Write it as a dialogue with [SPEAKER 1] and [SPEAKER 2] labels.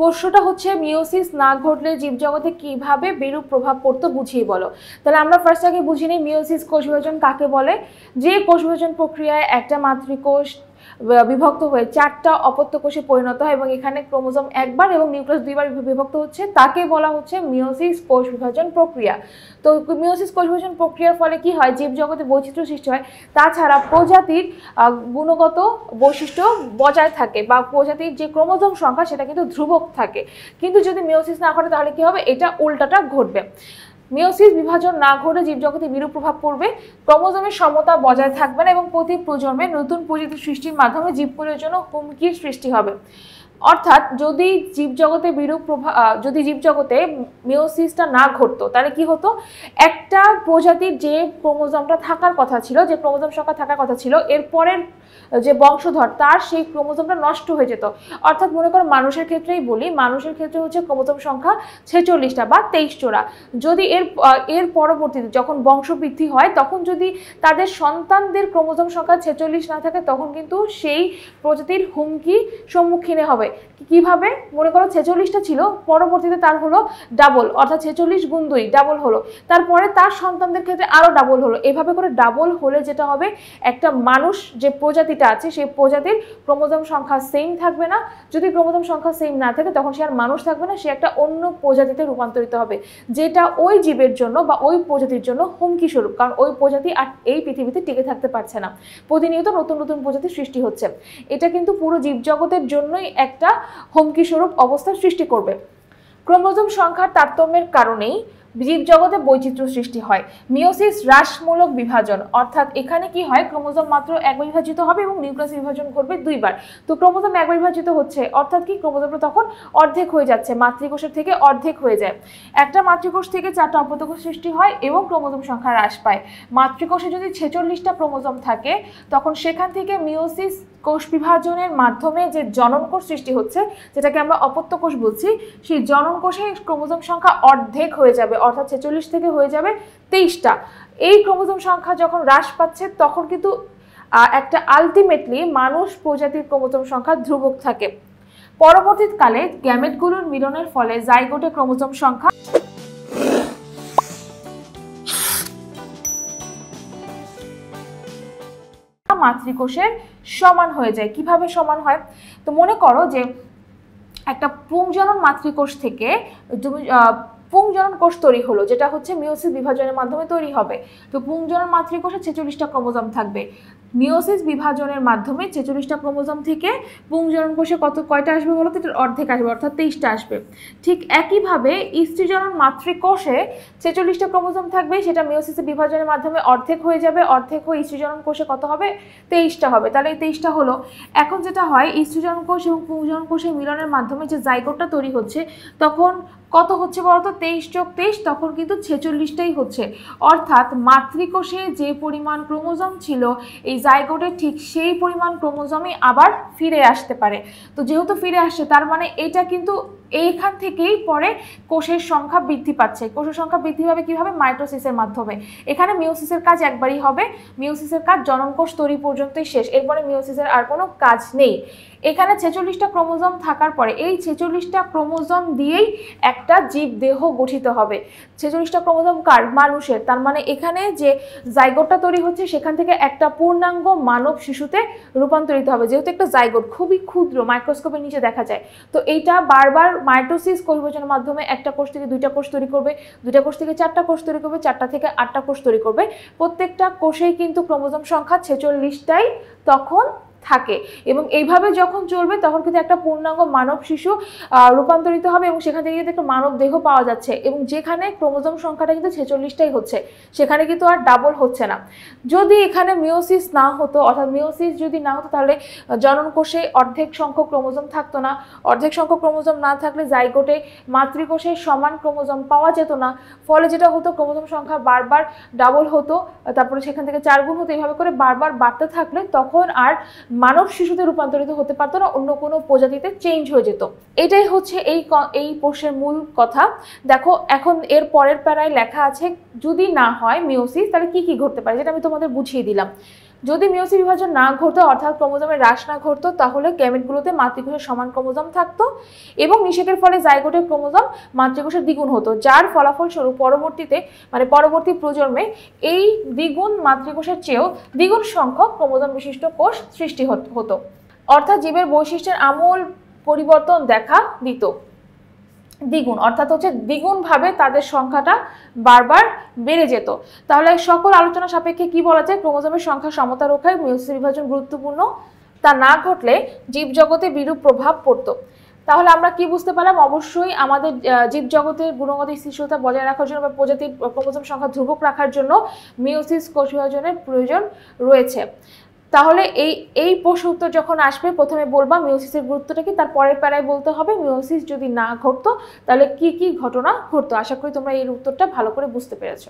[SPEAKER 1] প্রশ্নটা হচ্ছে মিওসিস না ঘটলে জীবজগতে কিভাবে বিরূপ প্রভাব পড়তো বুঝিয়ে বলো। তাহলে আমরা ফার্স্ট আগে বুঝে নিই মিওসিস কোষ বিভাজন কাকে বলে। যে কোষ বিভাজন প্রক্রিয়ায় একটা মাতৃকোষ বিভক্ত হয়ে 4টা অপত্য কোষে পরিণত হয় এবং এখানে ক্রোমোজোম একবার এবং নিউক্লিয়াস 2বার বিভক্ত হচ্ছে, তাকে বলা হচ্ছে মিওসিস কোষ বিভাজন প্রক্রিয়া। তো মিওসিস কোষ বিভাজন প্রক্রিয়ার ফলে কি হয়, জীবজগতে বৈচিত্র্য সৃষ্টি হয়, তাছাড়া প্রজাতির গুণগত বৈশিষ্ট্য বজায় থাকে বা প্রজাতির যে ক্রোমোজোম সংখ্যা সেটা কিন্তু ধ্রুবক থাকে। কিন্তু যদি মিওসিস না ঘটে তাহলে কি হবে, এটা উল্টাটা ঘটবে। মিওসিস বিভাজন না ঘটে জীবজগতে বিরূপ প্রভাব পড়বে, ক্রোমোজোমের সমতা বজায় থাকবে না এবং প্রতি প্রজন্মে নতুন প্রজাতি সৃষ্টির মাধ্যমে জীবকুলের জন্য হুমকির সৃষ্টি হবে। অর্থাৎ যদি জীবজগতে বিরূপ প্রভাব, যদি জীবজগতে মিওসিসটা না ঘটতো তাহলে কি হতো, একটা প্রজাতির যে ক্রোমোজোমটা থাকার কথা ছিল, যে ক্রোমোজোম সংখ্যা থাকার কথা ছিল, এরপরের যে বংশধর তার সেই ক্রোমোজোমটা নষ্ট হয়ে যেত। অর্থাৎ মনে করো মানুষের ক্ষেত্রেই বলি, মানুষের ক্ষেত্রে হচ্ছে ক্রোমোজোম সংখ্যা 46টা বা 23 জোড়া। যদি এর পরবর্তীতে যখন বংশবৃদ্ধি হয় তখন যদি তাদের সন্তানদের ক্রোমোজোম সংখ্যা 46 না থাকে তখন কিন্তু সেই প্রজাতির হুমকি সম্মুখীন হবে। কিভাবে, মনে করো 46টা ছিল, পরবর্তীতে তার হলো ডাবল, অর্থাৎ 46 গুণ 2 ডাবল হলো, তারপরে তার সন্তানদের ক্ষেত্রে আরো ডাবল হলো। এভাবে করে ডাবল হলে যেটা হবে, একটা মানুষ যে প্রজাতিটা আছে সেই প্রজাতির ক্রোমোজোম সংখ্যা সেম থাকবে না। যদি ক্রোমোজোম সংখ্যা সেম না থাকে তখন সে আর মানুষ থাকবে না, সে একটা অন্য প্রজাতিতে রূপান্তরিত হবে, যেটা ওই জীবের জন্য বা ওই প্রজাতির জন্য হুমকি স্বরূপ, কারণ ওই প্রজাতি আর এই পৃথিবীতে টিকে থাকতে পারছে না, প্রতিনিয়ত নতুন নতুন প্রজাতির সৃষ্টি হচ্ছে। এটা কিন্তু পুরো জীবজগতের জন্যই একটা হুমকি স্বরূপ অবস্থার সৃষ্টি করবে। ক্রোমোজোম সংখ্যার তারতম্যের কারণেই জীবজগতে বৈচিত্র্য সৃষ্টি হয়। মিওসিস হ্রাসমূলক বিভাজন, অর্থাৎ এখানে কি হয়, ক্রোমোজোম মাত্র একবার বিভাজিত হবে এবং নিউক্লিয়াস বিভাজন ঘটবে 2বার। তো ক্রোমোজোম একবার বিভাজিত হচ্ছে, অর্থাৎ কি ক্রোমোজোমটা তখন অর্ধেক হয়ে যাচ্ছে, মাতৃকোষের থেকে অর্ধেক হয়ে যায়। একটা মাতৃকোষ থেকে 4টা অপত্যকোষ সৃষ্টি হয় এবং ক্রোমোজোম সংখ্যা হ্রাস পায়। মাতৃকোষে যদি 46টা ক্রোমোজোম থাকে তখন সেখান থেকে মিওসিস কোষ বিভাজনের মাধ্যমে যে জনন কোষ সৃষ্টি হচ্ছে, যেটাকে আমরা অপত্য কোষ বলছি, সেই জনন কোষে ক্রোমোজোম সংখ্যা অর্ধেক হয়ে যাবে, অর্থাৎ 46 থেকে হয়ে যাবে 23টা। এই ক্রোমোজোম সংখ্যা যখন হ্রাস পাচ্ছে তখন কিন্তু একটা আলটিমেটলি মানুষ প্রজাতির ক্রোমোজোম সংখ্যা ধ্রুবক থাকে। পরবর্তীকালে গ্যামেটগুলোর মিলনের ফলে জাইগোটে ক্রোমোজোম সংখ্যা মাতৃকোষের সমান হয়ে যায়। কিভাবে সমান হয়, তো মনে করো যে একটা পুংজনন মাতৃকোষ থেকে তুমি পুংজনন কোষ তৈরি হলো, যেটা হচ্ছে মিওসিস বিভাজনের মাধ্যমে তৈরি হবে। তো পুংজনন মাতৃকোষে 46টা ক্রোমোজোম থাকবে, মিওসিস বিভাজনের মাধ্যমে 46টা ক্রোমোজোম থেকে পুংজনন কোষে কয়টা আসবে বলো তো, এটার অর্ধেক আসবে, অর্থাৎ 23টা আসবে। ঠিক একইভাবে স্ত্রীজনন মাতৃকোষে 46টা ক্রোমোজোম থাকবে, সেটা মিওসিসের বিভাজনের মাধ্যমে অর্ধেক হয়ে যাবে, অর্ধেক হয়ে স্ত্রীজনন কোষে কত হবে, 23টা হবে। তাহলে এই 23টা হলো। এখন যেটা হয়, স্ত্রীজনন কোষ এবং পুংজনন কোষের মিলনের মাধ্যমে যে জাইগোটটা তৈরি হচ্ছে তখন কত হচ্ছে বলতো, 23 যোগ 23, তখন কিন্তু 46টাই হচ্ছে। অর্থাৎ মাতৃকোষে যে পরিমাণ ক্রোমোজোম ছিল এই জাইগোটে ঠিক সেই পরিমাণ ক্রোমোজোমই আবার ফিরে আসতে পারে। তো যেহেতু ফিরে আসছে তার মানে এটা কিন্তু এইখান থেকেই পরে কোষের সংখ্যা বৃদ্ধি পাচ্ছে। কোষের সংখ্যা বৃদ্ধি হবে কিভাবে, মাইটোসিসের মাধ্যমে। এখানে মিওসিসের কাজ একবারই হবে, মিওসিসের কাজ জনন কোষ তৈরি পর্যন্তই শেষ, এরপরে মিওসিসের আর কোনো কাজ নেই। এখানে 46টা ক্রোমোজোম থাকার পরে এই 46টা ক্রোমোজোম দিয়েই একটা জীব দেহ গঠিত হবে। 46টা ক্রোমোজোম কার, মানুষের। তার মানে এখানে যে জাইগোটটা তৈরি হচ্ছে সেখান থেকে একটা পূর্ণাঙ্গ মানব শিশুতে রূপান্তরিত হবে, যেহেতু একটা জাইগোট খুবই ক্ষুদ্র, মাইক্রোস্কোপের নিচে দেখা যায়। তো এইটা বারবার মাইটোসিস কোষ বিভাজনের মাধ্যমে একটা কোষ থেকে 2টা কোষ তৈরি করবে, 2টা কোষ থেকে 4টা কোষ তৈরি করবে, 4টা থেকে 8টা কোষ তৈরি করবে। প্রত্যেকটা কোষেই কিন্তু ক্রোমোজোম সংখ্যা 46টাই তখন থাকে এবং এইভাবে যখন চলবে তখন কিন্তু একটা পূর্ণাঙ্গ মানব শিশু রূপান্তরিত হবে এবং সেখান থেকে কিন্তু একটা মানব দেহ পাওয়া যাচ্ছে এবং যেখানে ক্রোমোজোম সংখ্যাটা কিন্তু 46টাই হচ্ছে, সেখানে কিন্তু আর ডাবল হচ্ছে না। যদি এখানে মিওসিস না হতো, অর্থাৎ মিওসিস যদি না হতো তাহলে জনন কোষে অর্ধেক সংখ্যক ক্রোমোজোম থাকতো না, অর্ধেক সংখ্যক ক্রোমোজোম না থাকলে জাইগোটে মাতৃকোষে সমান ক্রোমোজোম পাওয়া যেত না। ফলে যেটা হতো, ক্রোমোজোম সংখ্যা বারবার ডাবল হতো, তারপরে সেখান থেকে 4 গুণ হতো, এইভাবে করে বারবার বাড়তে থাকলে তখন আর মানব শিশুতে রূপান্তরিত হতে পারতো না, অন্য কোনো প্রজাতিতে চেঞ্জ হয়ে যেত। এটাই হচ্ছে এই প্রশ্নের মূল কথা। দেখো এখন এর পরের প্যারায় লেখা আছে যদি না হয় মিওসিস তাহলে কি কি ঘটতে পারে, যেটা আমি তোমাদের বুঝিয়ে দিলাম। যদি মিওসিস বিভাজন না ঘটতো অর্থাৎ ক্রোমোজোমের হ্রাস না ঘটতো তাহলে গ্যামেটগুলোতে মাতৃকোষের সমান ক্রোমোজোম থাকতো এবং নিষেকের ফলে জাইগোটের ক্রোমোজোম মাতৃকোষের দ্বিগুণ হতো, যার ফলাফলস্বরূপ পরবর্তী প্রজন্মে এই দ্বিগুণ মাতৃকোষের চেয়েও দ্বিগুণ সংখ্যক ক্রোমোজোম বিশিষ্ট কোষ সৃষ্টি হতো, অর্থাৎ জীবের বৈশিষ্ট্যের আমূল পরিবর্তন দেখা দিত। দ্বিগুণ অর্থাৎ হচ্ছে দ্বিগুণভাবে তাদের সংখ্যাটা বারবার বেড়ে যেত। তাহলে সকল আলোচনা সাপেক্ষে কি বলা যায়, ক্রোমোজোমের সংখ্যা সমতা রক্ষায় মিওসিস বিভাজন গুরুত্বপূর্ণ, তা না ঘটলে জীবজগতে বিরূপ প্রভাব পড়তো। তাহলে আমরা কি বুঝতে পারলাম, অবশ্যই আমাদের জীবজগতের গুণগত স্থিতিশীলতা বজায় রাখার জন্য বা প্রজাতির ক্রোমোজোম সংখ্যা ধ্রুবক রাখার জন্য মিওসিস কোষ বিভাজনের প্রয়োজন রয়েছে। তাহলে এই প্রশ্ন উত্তর যখন আসবে প্রথমে বলবা মিওসিসের গুরুত্বটা কি, তার পরের প্যারায় বলতে হবে মিওসিস যদি না ঘটতো তাহলে কি কি ঘটনা ঘটতো। আশা করি তোমরা এর উত্তরটা ভালো করে বুঝতে পেরেছো।